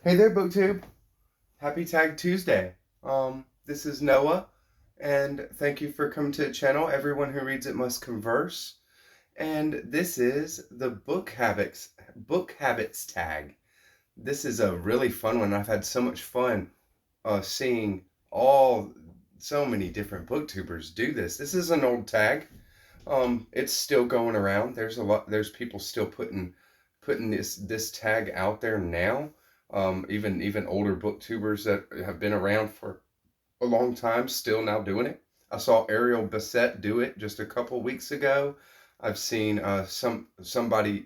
Hey there, BookTube. Happy Tag Tuesday. This is Noah, and thank you for coming to the channel. Everyone who reads it must converse. And this is the book habits tag. This is a really fun one. I've had so much fun seeing so many different booktubers do this. This is an old tag. It's still going around. There's people still putting this tag out there now. Even older booktubers that have been around for a long time still now doing it. I saw Ariel Bassett do it just a couple weeks ago. I've seen somebody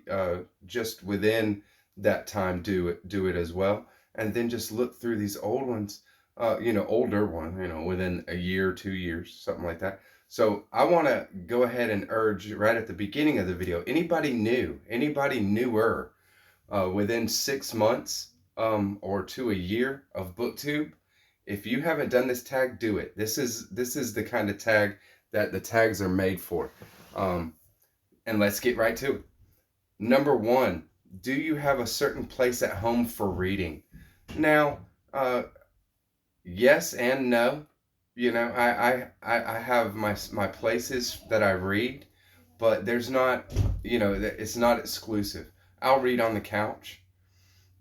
just within that time do it as well. And then just look through these old ones, older one, within a year, 2 years, something like that. So I want to go ahead and urge right at the beginning of the video, anybody newer, within 6 months, or to a year of BookTube, if you haven't done this tag, do it. This is the kind of tag that the tags are made for. Um, and let's get right to it. Number one, do you have a certain place at home for reading? Now, yes and no. I have my places that I read, but there's not, it's not exclusive. I'll read on the couch,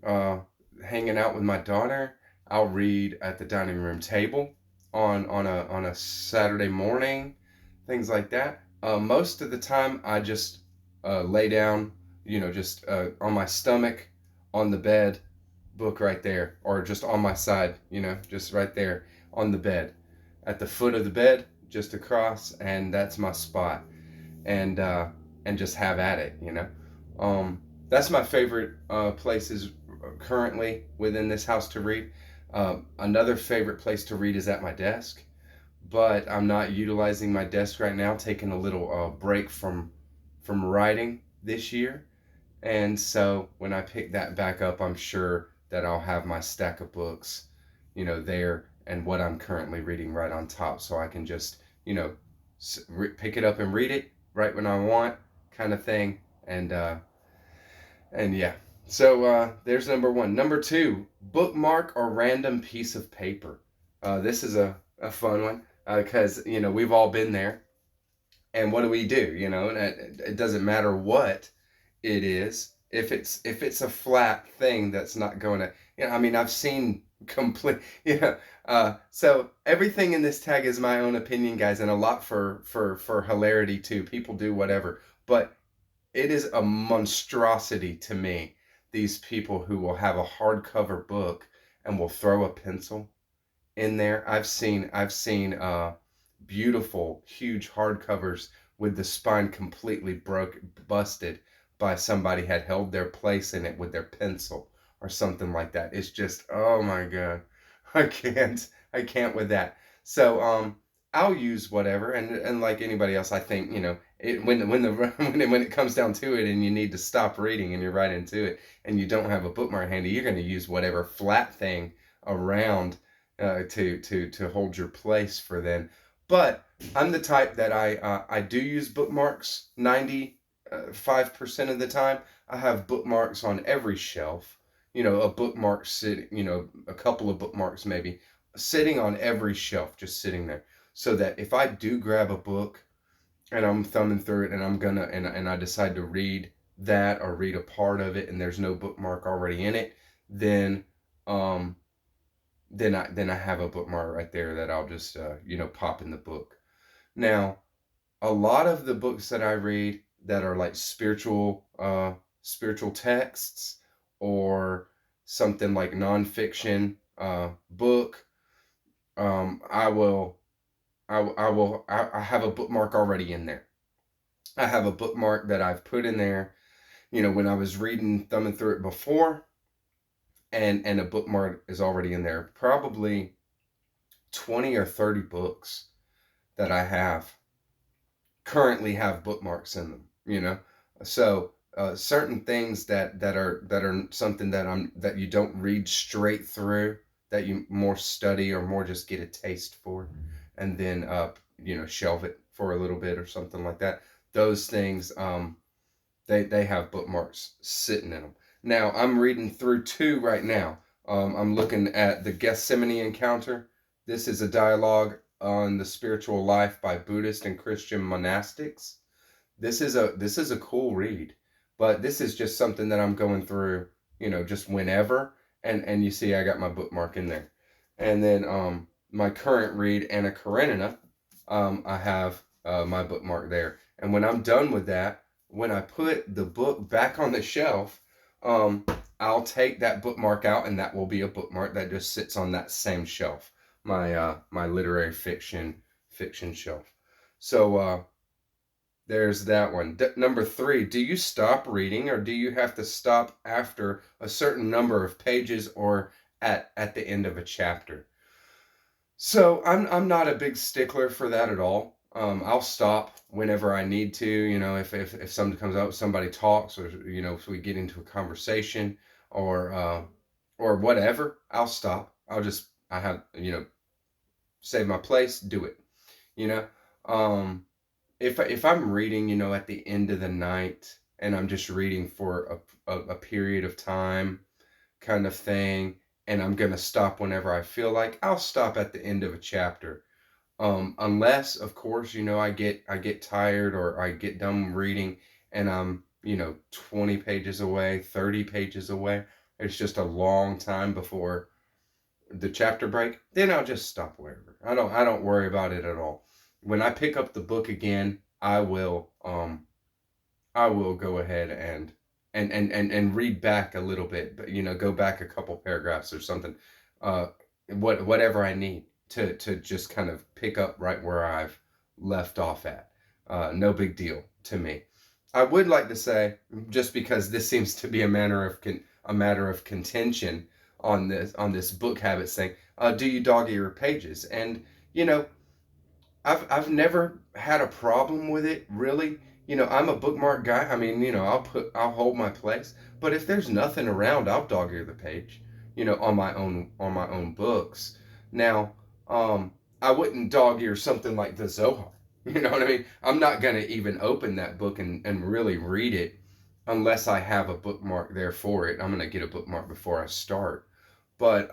uh, hanging out with my daughter. I'll read at the dining room table on a Saturday morning, things like that. Most of the time, I just lay down, just on my stomach on the bed, book right there, or just on my side, just right there on the bed, at the foot of the bed, just across, and that's my spot, and just have at it. That's my favorite places currently within this house to read. Another favorite place to read is at my desk, but I'm not utilizing my desk right now, taking a little break from writing this year. And so when I pick that back up, I'm sure that I'll have my stack of books, there, and what I'm currently reading right on top, so I can just, pick it up and read it right when I want, kind of thing. And yeah. So there's number one. Number two, bookmark or random piece of paper. This is a fun one because, we've all been there. And what do? And it doesn't matter what it is. If it's a flat thing that's not going to, I mean, I've seen complete, so everything in this tag is my own opinion, guys, and a lot for hilarity too. People do whatever, but it is a monstrosity to me, these people who will have a hardcover book and will throw a pencil in there. I've seen beautiful, huge hardcovers with the spine completely busted by somebody had held their place in it with their pencil or something like that. It's just, oh my God. I can't with that. So I'll use whatever, and like anybody else, I think, when it comes down to it and you need to stop reading and you're right into it and you don't have a bookmark handy, you're going to use whatever flat thing around, to hold your place for then. But I'm the type that I do use bookmarks 95% of the time. I have bookmarks on every shelf. A bookmark sitting, a couple of bookmarks maybe sitting on every shelf, just sitting there, so that if I do grab a book and I'm thumbing through it and and I decide to read that or read a part of it and there's no bookmark already in it, then um then I have a bookmark right there that I'll just pop in the book. Now, a lot of the books that I read that are like spiritual texts, or something like nonfiction book, I will I have a bookmark already in there. I have a bookmark that I've put in there, when I was reading, thumbing through it before, and a bookmark is already in there. Probably 20 or 30 books that I have currently have bookmarks in them. So certain things that are something that you don't read straight through, that you more study or more just get a taste for, and then shelve it for a little bit or something like that. Those things, they have bookmarks sitting in them. Now I'm reading through two right now. I'm looking at the Gethsemane Encounter. This is a dialogue on the spiritual life by Buddhist and Christian monastics. This is a cool read, but this is just something that I'm going through, just whenever. And you see, I got my bookmark in there, and then my current read, Anna Karenina. I have my bookmark there, and when I'm done with that, when I put the book back on the shelf, um, I'll take that bookmark out, and that will be a bookmark that just sits on that same shelf, my literary fiction shelf. So there's that one. Number 3, do you stop reading, or do you have to stop after a certain number of pages or at the end of a chapter? So I'm not a big stickler for that at all. I'll stop whenever I need to. If something comes up, somebody talks, or if we get into a conversation, or whatever, I'll stop. I have save my place, do it. You know. Um, if I'm reading, at the end of the night, and I'm just reading for a period of time, kind of thing, and I'm gonna stop whenever I feel like, I'll stop at the end of a chapter. Unless, of course, I get tired, or I get done reading, and I'm 20 pages away, 30 pages away. It's just a long time before the chapter break. Then I'll just stop wherever. I don't worry about it at all. When I pick up the book again, I will go ahead and read back a little bit, but go back a couple paragraphs or something, uh, whatever I need to just kind of pick up right where I've left off at. No big deal to me. I would like to say, just because this seems to be a matter of contention on this book habits thing, do you dog ear pages? And you know, I've never had a problem with it, really. I'm a bookmark guy. I mean, I'll hold my place. But if there's nothing around, I'll dog ear the page, on my own books. Now, I wouldn't dog ear something like the Zohar. You know what I mean? I'm not gonna even open that book and really read it unless I have a bookmark there for it. I'm gonna get a bookmark before I start. But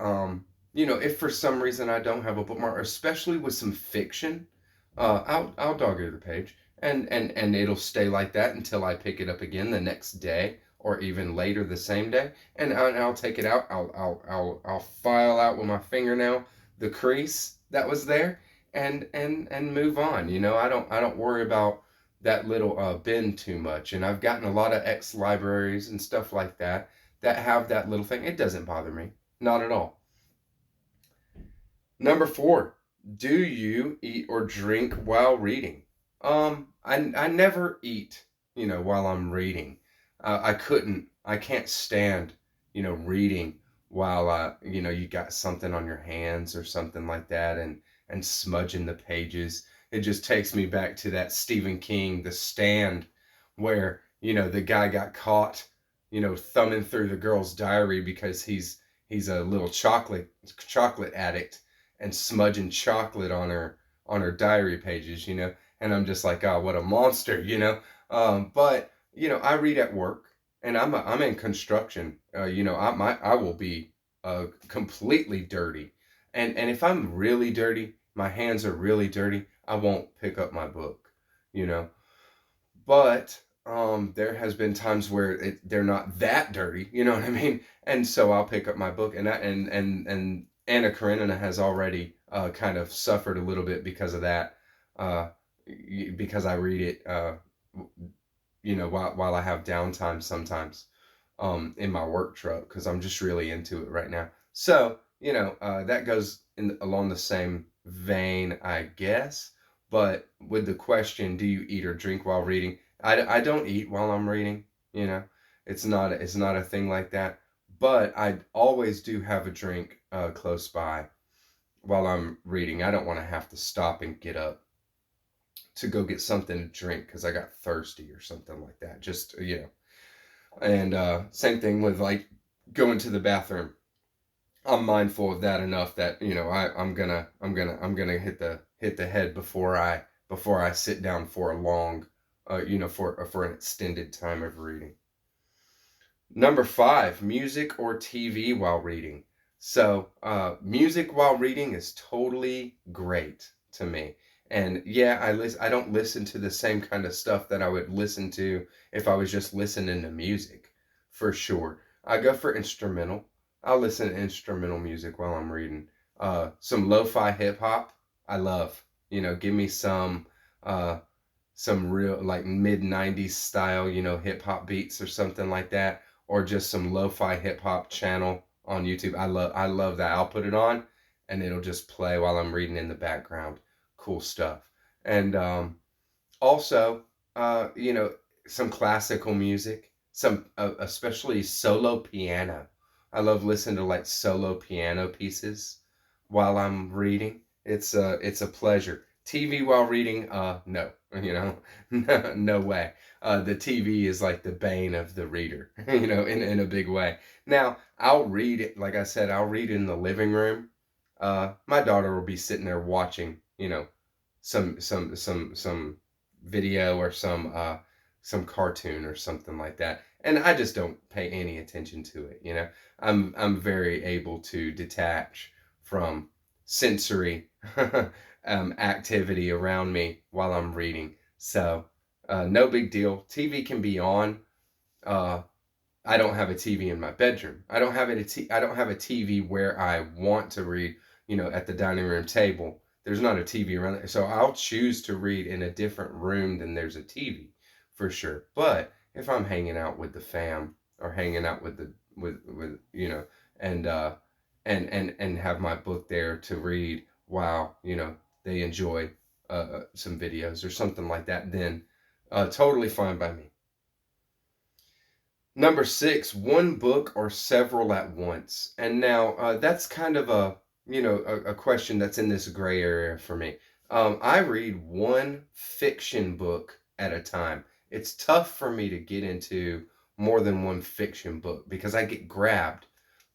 if for some reason I don't have a bookmark, especially with some fiction, I'll dog ear the page, and it'll stay like that until I pick it up again the next day, or even later the same day, and I'll take it out. I'll file out with my fingernail the crease that was there, and move on. I don't worry about that little bin too much, and I've gotten a lot of ex libraries and stuff like that have that little thing. It doesn't bother me, not at all. Number 4, do you eat or drink while reading? I never eat, while I'm reading. I can't stand, reading while, you got something on your hands or something like that, and smudging the pages. It just takes me back to that Stephen King, The Stand, where, the guy got caught, thumbing through the girl's diary because he's a little chocolate addict, and smudging chocolate on her diary pages, and I'm just like, oh, what a monster, but I read at work, and I'm in construction. I will be completely dirty, and if I'm really dirty, my hands are really dirty, I won't pick up my book, you know. But there has been times where they're not that dirty, you know what I mean? And so I'll pick up my book, and Anna Karenina has already kind of suffered a little bit because of that, uh, because I read it, while I have downtime sometimes, in my work truck, because I'm just really into it right now. So that goes along the same vein, I guess. But with the question, do you eat or drink while reading? I don't eat while I'm reading. You know, it's not a thing like that. But I always do have a drink close by while I'm reading. I don't want to have to stop and get up to go get something to drink because I got thirsty or something like that. Just and same thing with like going to the bathroom. I'm mindful of that enough that I'm gonna hit the head before I sit down for a long, for an extended time of reading. Number 5, music or TV while reading. So, music while reading is totally great to me. And yeah, I don't listen to the same kind of stuff that I would listen to if I was just listening to music, for sure. I go for instrumental. I'll listen to instrumental music while I'm reading. Some lo-fi hip hop, I love. Give me uh some real like mid 90s style, hip hop beats or something like that, or just some lo-fi hip hop channel on YouTube. I love that. I'll put it on and it'll just play while I'm reading in the background. Cool stuff. And also, some classical music, some especially solo piano. I love listening to like solo piano pieces while I'm reading. It's a pleasure. TV while reading, no, no way. The TV is like the bane of the reader, in a big way. Now, I'll read it, like I said, I'll read in the living room. My daughter will be sitting there watching, some video or some cartoon or something like that, and I just don't pay any attention to it. I'm very able to detach from sensory activity around me while I'm reading. So no big deal. TV can be on. uh, I don't have a TV in my bedroom. I don't have a TV where I want to read, at the dining room table. There's not a TV around there. So I'll choose to read in a different room than there's a TV for sure. But if I'm hanging out with the fam or hanging out with the with and and have my book there to read while, they enjoy some videos or something like that, then totally fine by me. Number six, one book or several at once. And now that's kind of a question that's in this gray area for me. I read one fiction book at a time. It's tough for me to get into more than one fiction book because I get grabbed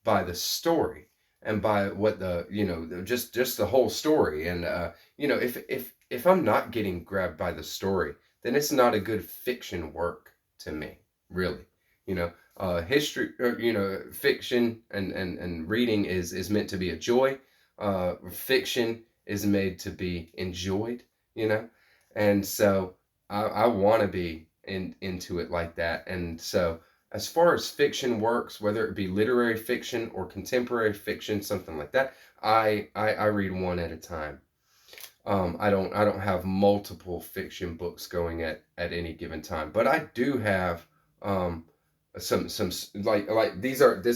by the story and by what just the whole story. And if I'm not getting grabbed by the story, then it's not a good fiction work to me, really. History, or, fiction and reading is meant to be a joy. Fiction is made to be enjoyed. you know and so I want to be into it like that. And so as far as fiction works, whether it be literary fiction or contemporary fiction, something like that, I read one at a time. I don't have multiple fiction books going at any given time, but I do have um some this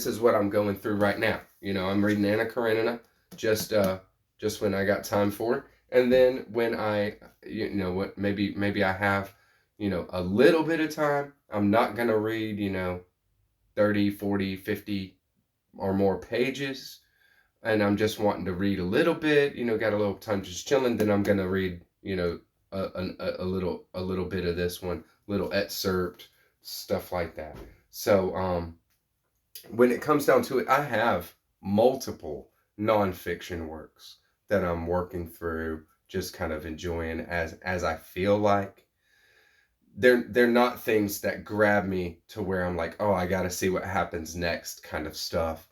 is what I'm going through right now. I'm reading Anna Karenina just just when I got time for it. And then when I what maybe I have a little bit of time, I'm not going to read 30, 40, 50 or more pages, and I'm just wanting to read a little bit, got a little time just chilling, then I'm gonna read, a little bit of this one, little excerpt, stuff like that. So when it comes down to it, I have multiple nonfiction works that I'm working through, just kind of enjoying as I feel like. They're not things that grab me to where I'm like, oh, I got to see what happens next, kind of stuff.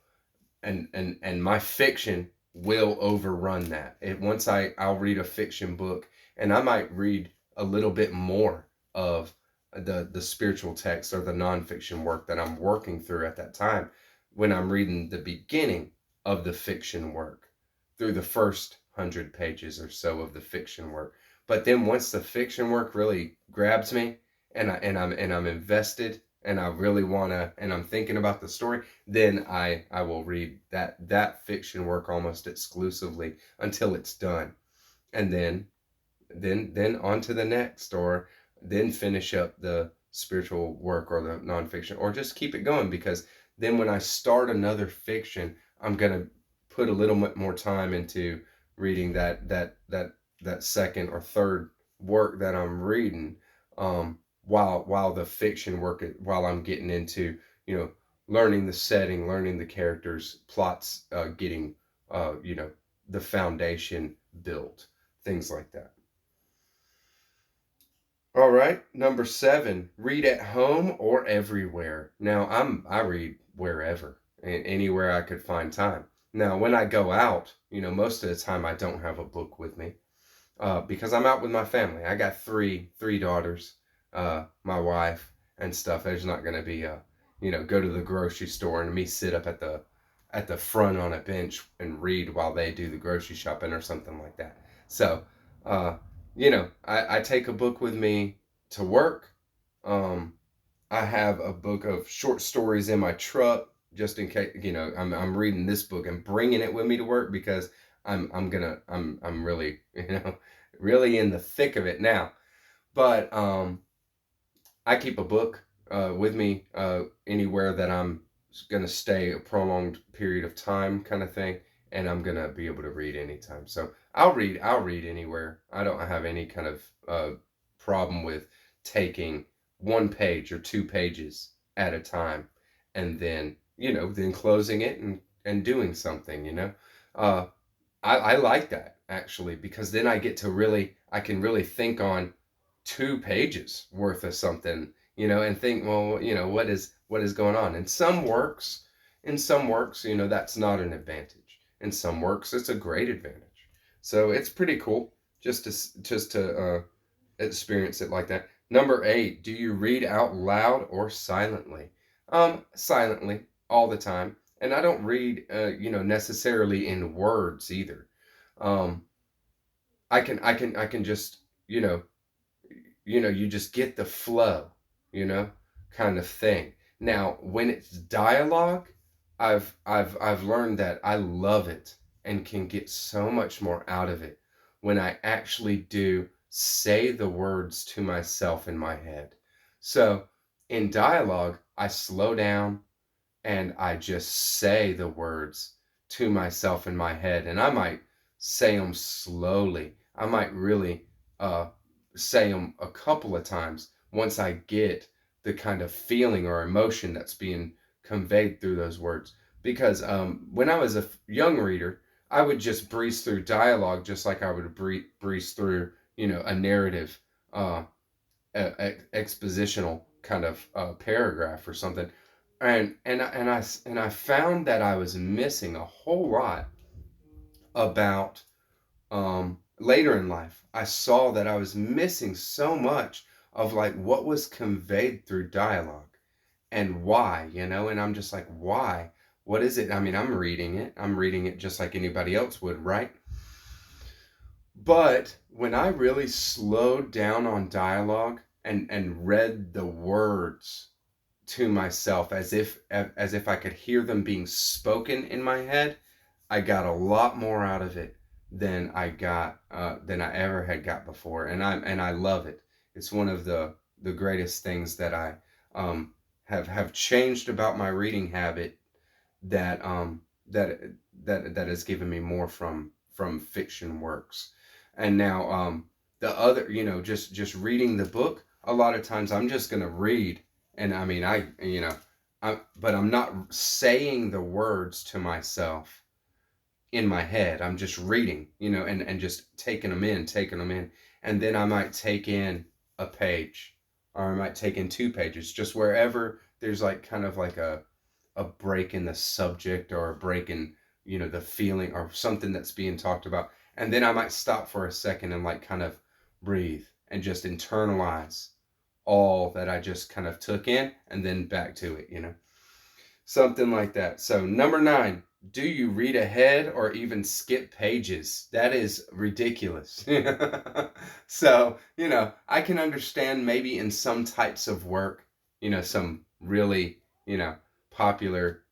And my fiction will overrun that. Once I'll read a fiction book, and I might read a little bit more of the spiritual text or the nonfiction work that I'm working through at that time, when I'm reading the beginning of the fiction work through the first 100 pages or so of the fiction work. But then once the fiction work really grabs me, and I'm invested, and I really wanna, and I'm thinking about the story, then I will read that fiction work almost exclusively until it's done. And then on to the next, or then finish up the spiritual work or the nonfiction, or just keep it going, because then when I start another fiction, I'm gonna put a little bit more time into reading that second or third work that I'm reading, while the fiction work, while I'm getting into learning the setting, learning the characters, plots, getting the foundation built, things like that. All right, number seven, read at home or everywhere. Now I read wherever, anywhere I could find time. Now, when I go out, most of the time I don't have a book with me, because I'm out with my family. I got three daughters, my wife and stuff. There's not going to be go to the grocery store and me sit up at the front on a bench and read while they do the grocery shopping or something like that. So, uh, I take a book with me to work. Um, I have a book of short stories in my truck just in case, I'm reading this book and bringing it with me to work because I'm really, really in the thick of it now. But I keep a book with me anywhere that I'm going to stay a prolonged period of time, kind of thing, and I'm going to be able to read anytime. So I'll read anywhere. I don't have any kind of problem with taking 1 page or 2 pages at a time, and then closing it and doing something. Uh, I like that actually because then I can really think on 2 pages worth of something, and think, well, what is going on. In some works, that's not an advantage. In some works, it's a great advantage. So it's pretty cool just to experience it like that. Number 8, do you read out loud or silently? Silently all the time, and I don't read, necessarily in words either. Um, I can just, you just get the flow, you know, kind of thing. Now, when it's dialogue, I've learned that I love it and can get so much more out of it when I actually do say the words to myself in my head. So, in dialogue, I slow down and I just say the words to myself in my head. And I might say them slowly. I might really say them a couple of times once I get the kind of feeling or emotion that's being conveyed through those words. Because when I was a young reader, I would just breeze through dialogue just like I would breeze through, a narrative, uh, expositional kind of paragraph or something, and I found that I was missing a whole lot about later in life. I saw that I was missing so much of like what was conveyed through dialogue and why, and I'm just like, why? What is it? I mean, I'm reading it just like anybody else would, right? But when I really slowed down on dialogue and read the words to myself as if I could hear them being spoken in my head, I got a lot more out of it than I ever had got before, and I love it. It's one of the greatest things that I have changed about my reading habit that that that has given me more from fiction works. And now the other, just reading the book, a lot of times I'm just going to read, and I mean but I'm not saying the words to myself in my head. I'm just reading, and just taking them in, and then I might take in a page, or I might take in 2 pages, just wherever there's like kind of like a break in the subject or a break in, the feeling or something that's being talked about. And then I might stop for a second and like kind of breathe and just internalize all that I just kind of took in and then back to it. Something like that. So, number 9, do you read ahead or even skip pages? That is ridiculous. So, I can understand maybe in some types of work, some really, popular,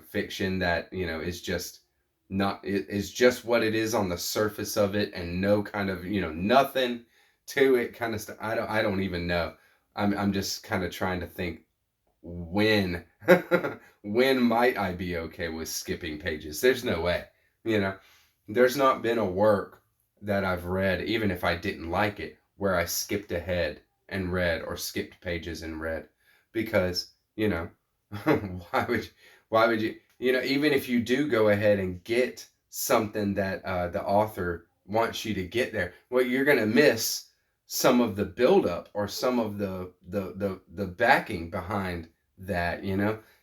fiction that, is just not, is just what it is on the surface of it and no kind of, nothing to it kind of stuff. I don't even know. I'm just kind of trying to think when when might I be okay with skipping pages? There's no way. You know, there's not been a work that I've read, even if I didn't like it, where I skipped ahead and read or skipped pages and read. Because, why would you, even if you do go ahead and get something that the author wants you to get there, well, you're going to miss some of the buildup or some of the backing behind that.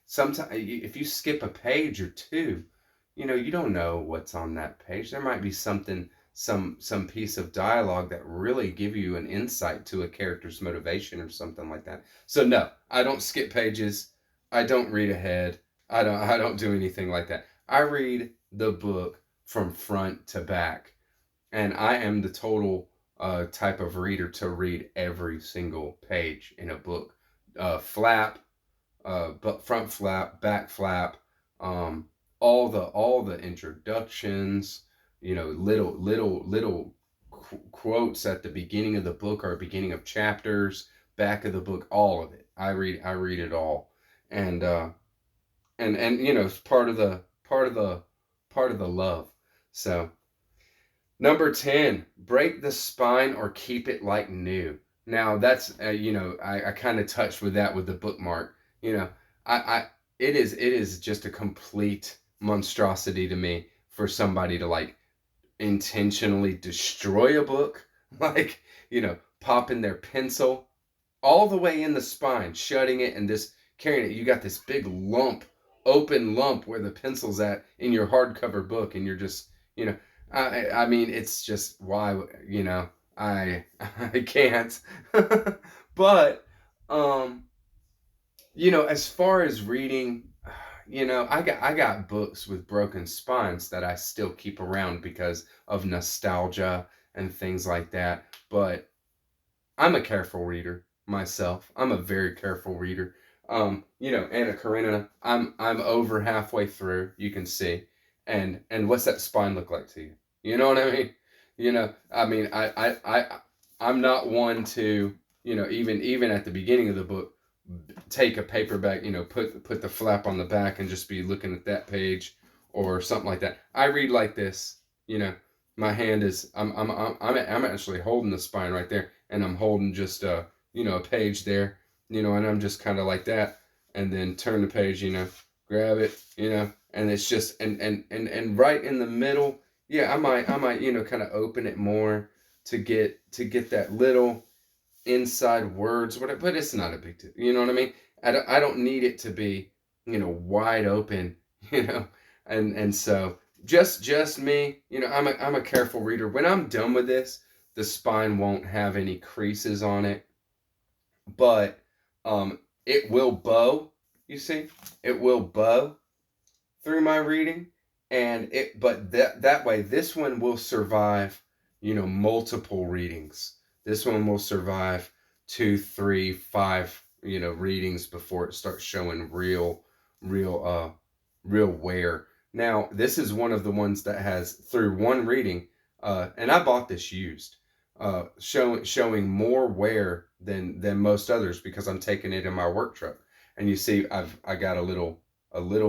Sometimes if you skip a page or two, you don't know what's on that page. There might be something, some piece of dialogue that really give you an insight to a character's motivation or something like that. So no, I don't skip pages. I don't read ahead. I don't do anything like that. I read the book from front to back, and I am the total type of reader to read every single page in a book. Flap, but front flap, back flap, um, all the introductions, little quotes at the beginning of the book or beginning of chapters, back of the book, all of it. I read it all, and it's part of the love. So number 10, break the spine or keep it like new. Now that's I kind of touched with that with the bookmark. You know, I it is just a complete monstrosity to me for somebody to like intentionally destroy a book, like, popping their pencil all the way in the spine, shutting it and just carrying it. You got this big lump, open lump where the pencil's at in your hardcover book, and you're just, I mean, it's just why, I I can't. But as far as reading, I got books with broken spines that I still keep around because of nostalgia and things like that. But I'm a careful reader myself. I'm a very careful reader. Anna Karenina, I'm over halfway through. You can see, and what's that spine look like to you? You know what I mean? I mean, I'm not one to, even at the beginning of the book, take a paperback, put the flap on the back and just be looking at that page or something like that. I read like this. My hand is I'm actually holding the spine right there, and I'm holding just a page there, and I'm just kind of like that, and then turn the page, grab it, and it's just and right in the middle, yeah, I might kind of open it more to get that little inside words, but it's not a big deal. You know what I mean? I don't need it to be, wide open, you know, and so just me, I'm a careful reader. When I'm done with this, the spine won't have any creases on it, but it will bow. You see, it will bow through my reading, but that way this one will survive, multiple readings. This one will survive 2, 3, 5, readings before it starts showing real wear. Now this is one of the ones that has, through one reading, and I bought this used, showing more wear than most others because I'm taking it in my work truck. And you see, I got a little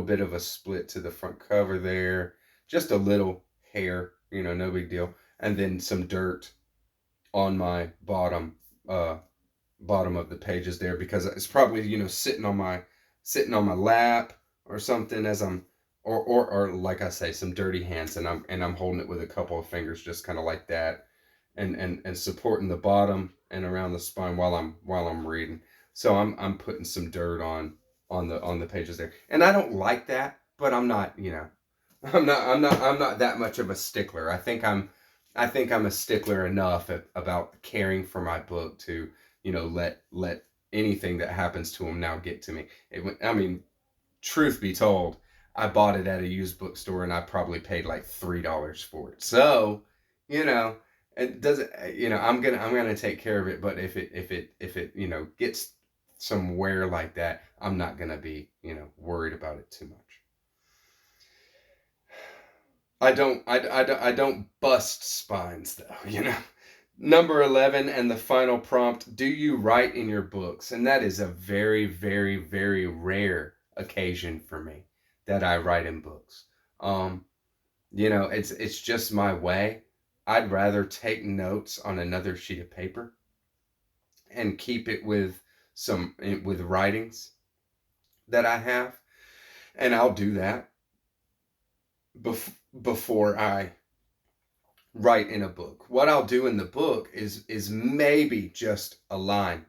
bit of a split to the front cover there, just a little hair, no big deal, and then some dirt on my bottom of the pages there because it's probably, sitting on my lap or something as I'm, or like I say, some dirty hands, and I'm holding it with a couple of fingers just kind of like that, and supporting the bottom and around the spine while I'm reading. So I'm putting some dirt on the pages there, and I don't like that, but I'm not, I'm not that much of a stickler. I think I'm a stickler enough about caring for my book to, let anything that happens to them now get to me. I mean, truth be told, I bought it at a used bookstore and I probably paid like $3 for it. So, you know, it doesn't. I'm gonna take care of it. But if it gets some wear like that, I'm not gonna be worried about it too much. I don't bust spines though. Number 11 and the final prompt: do you write in your books? And that is a very, very, very rare occasion for me that I write in books. Um, it's just my way. I'd rather take notes on another sheet of paper and keep it with writings that I have, and I'll do that before I write in a book. What I'll do in the book is maybe just a line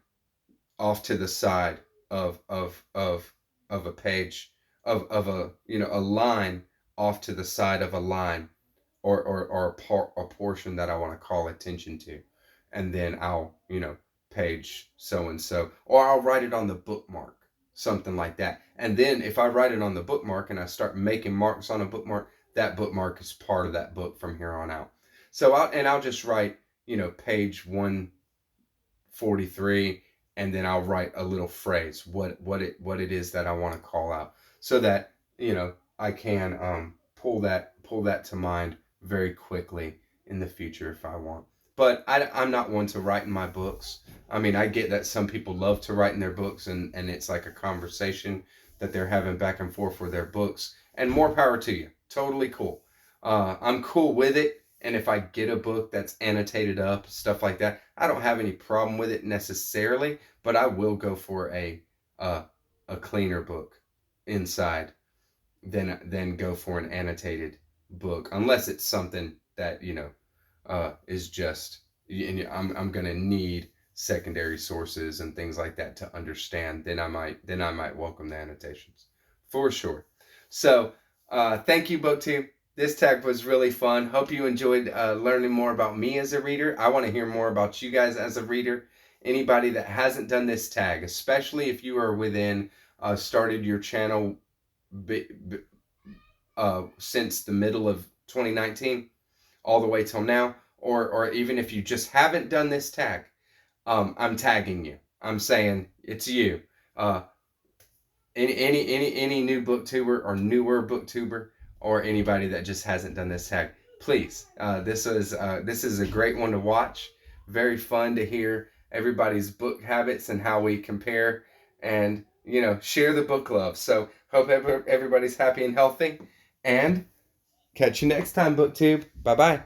off to the side of a page, of a line off to the side of a line or a portion that I want to call attention to. And then I'll, page so and so, or I'll write it on the bookmark, something like that. And then if I write it on the bookmark and I start making marks on a bookmark, that bookmark is part of that book from here on out. So I'll just write, page 143, and then I'll write a little phrase, what it is that I want to call out, so that I can pull that to mind very quickly in the future if I want. But I'm not one to write in my books. I mean, I get that some people love to write in their books, and it's like a conversation that they're having back and forth for their books. And more power to you. Totally cool. I'm cool with it. And if I get a book that's annotated up, stuff like that, I don't have any problem with it necessarily. But I will go for a cleaner book inside than go for an annotated book, unless it's something that is just, I'm gonna need secondary sources and things like that to understand. Then I might welcome the annotations for sure. So thank you, BookTube. This tag was really fun. Hope you enjoyed learning more about me as a reader. I want to hear more about you guys as a reader. Anybody that hasn't done this tag, especially if you are within started your channel since the middle of 2019 all the way till now, or even if you just haven't done this tag, I'm tagging you. I'm saying it's you. Any new booktuber or newer booktuber, or anybody that just hasn't done this tag, please. This is a great one to watch. Very fun to hear everybody's book habits and how we compare, and share the book love. So hope everybody's happy and healthy, and catch you next time, BookTube. Bye bye.